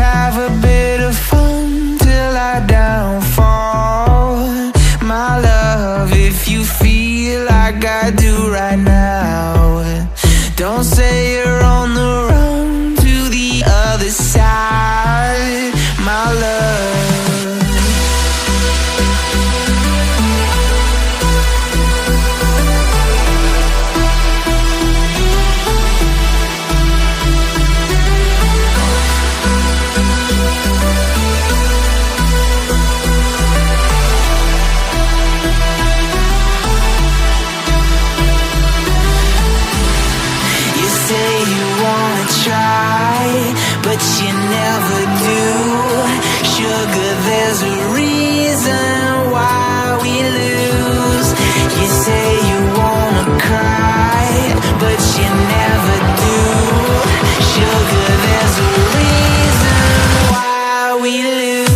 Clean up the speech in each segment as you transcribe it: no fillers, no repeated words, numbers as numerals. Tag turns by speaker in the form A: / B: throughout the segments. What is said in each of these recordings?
A: have a bit of fun till I downfall. My love, if you feel like I do right now, don't say you're on the run to the other side, my love. But you never do. Sugar, there's a reason why we lose. You say you wanna cry, but you never do. Sugar, there's a reason why we lose.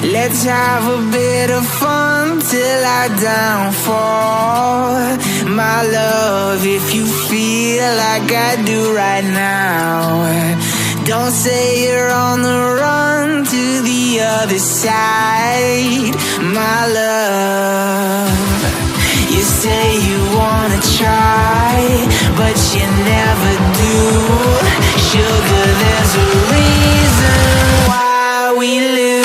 A: Let's have a bit of fun till I downfall. My love, if you feel like I do right now, don't say you're on the run to the other side, my love. You say you wanna try, but you never do. Sugar, there's a reason why we lose.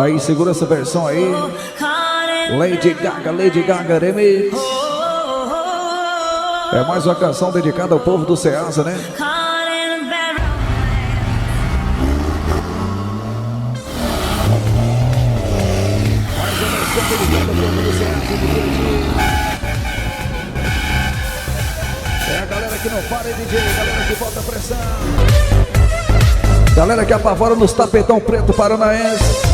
B: Aí, segura essa versão aí. 𝘿𝙄𝙎𝙎 Remix. É mais uma canção dedicada ao povo do 𝘁𝙎𝙎, né? Mais uma versão dedicada ao povo do 𝘁𝙎𝙎. É a galera que não para, DJ. Galera que bota pressão. Galera que apavora nos tapetão preto paranaense.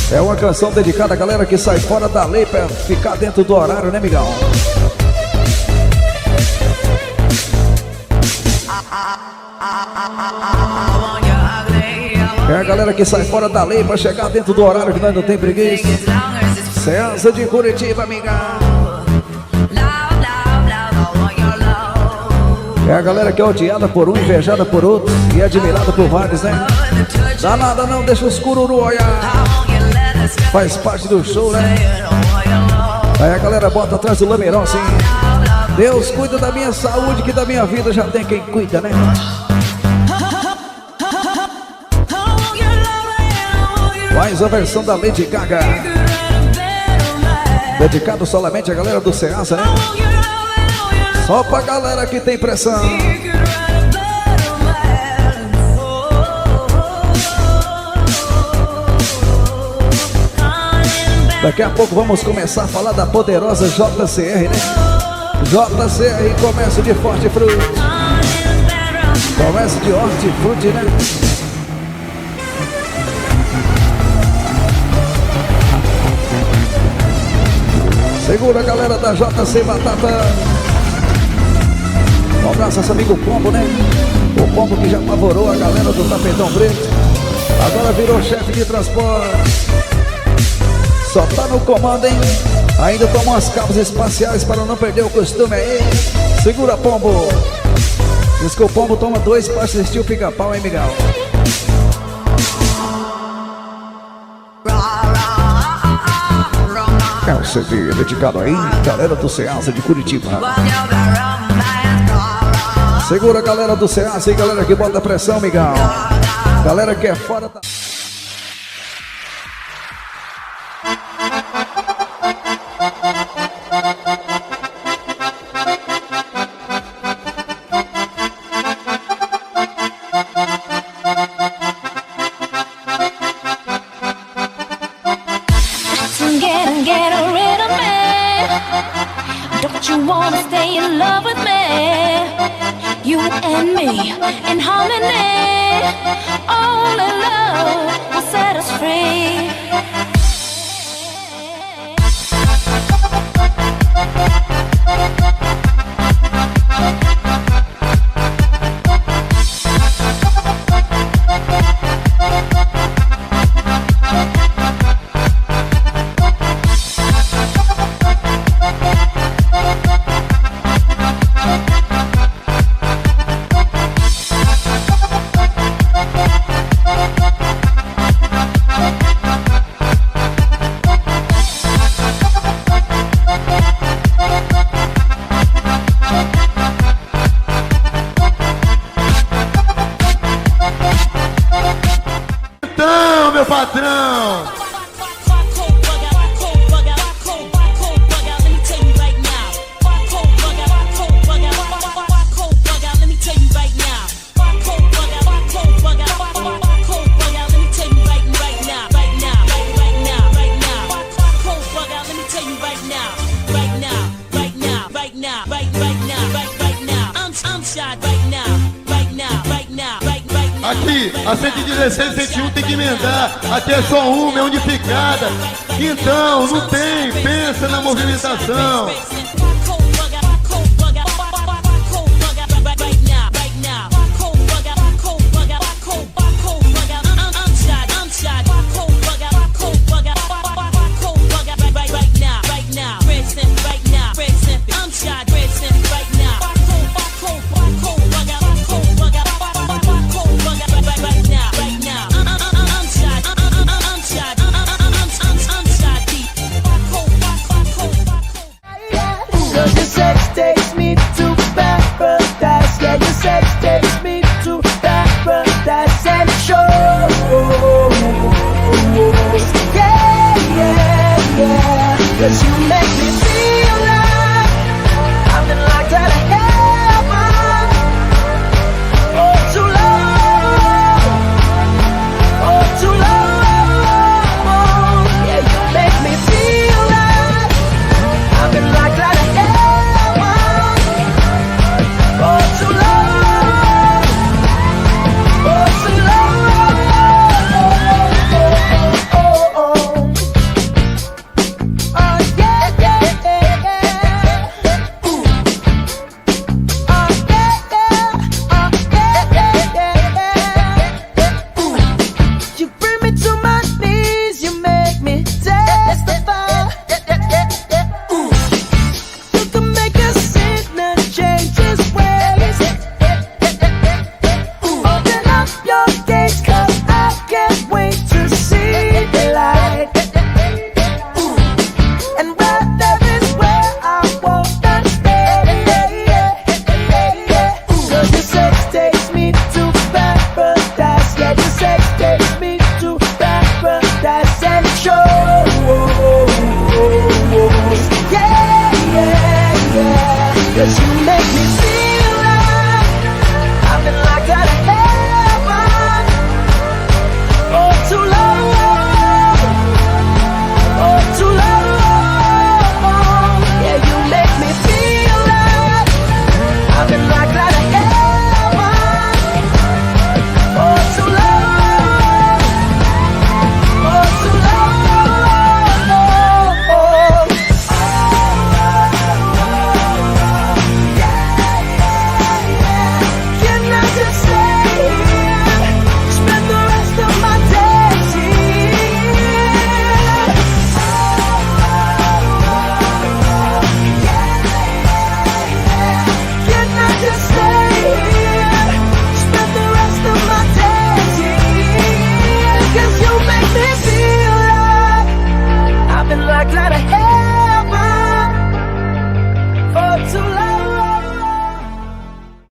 B: É uma canção dedicada à galera que sai fora da lei pra ficar dentro do horário, né, migão? É a galera que sai fora da lei pra chegar dentro do horário que nós não tem preguiça. 𝘁𝙎𝙎 de Curitiba, amigão. É a galera que é odiada por um, invejada por outro e admirada por vários, né? Dá nada não, deixa os cururu olhar. Faz parte do show, né? Aí a galera bota atrás do lameirão assim. Deus cuida da minha saúde, que da minha vida já tem quem cuida, né? Mais a versão da Lady Gaga, dedicado solamente à galera do 𝘁𝙎𝙎, né? Só pra galera que tem pressão. Daqui a pouco vamos começar a falar da poderosa 𝘿𝙎𝙎, né? 𝘿𝙎𝙎, comércio de forte fruto. Comércio de hortifruti, né? Segura a galera da JC Batata. Um abraço a esse amigo Pombo, né? O Pombo que já apavorou a galera do Tapetão Preto. Agora virou chefe de transporte. Só tá no comando, hein? Ainda toma umas cabos espaciais para não perder o costume aí. Segura, Pombo. Diz que o Pombo toma 2 para assistir o Pica-Pau, hein, Miguel? É um CD dedicado aí, galera do Ceasa de Curitiba. Segura a galera do Ceasa e galera que bota pressão, Miguel. Galera que é fora da...
C: In harmony, only love will set us free.
D: Aqui, a 116 e 101 tem que emendar. Aqui é só uma, é unificada. Então, não tem, pensa na movimentação.
A: You make me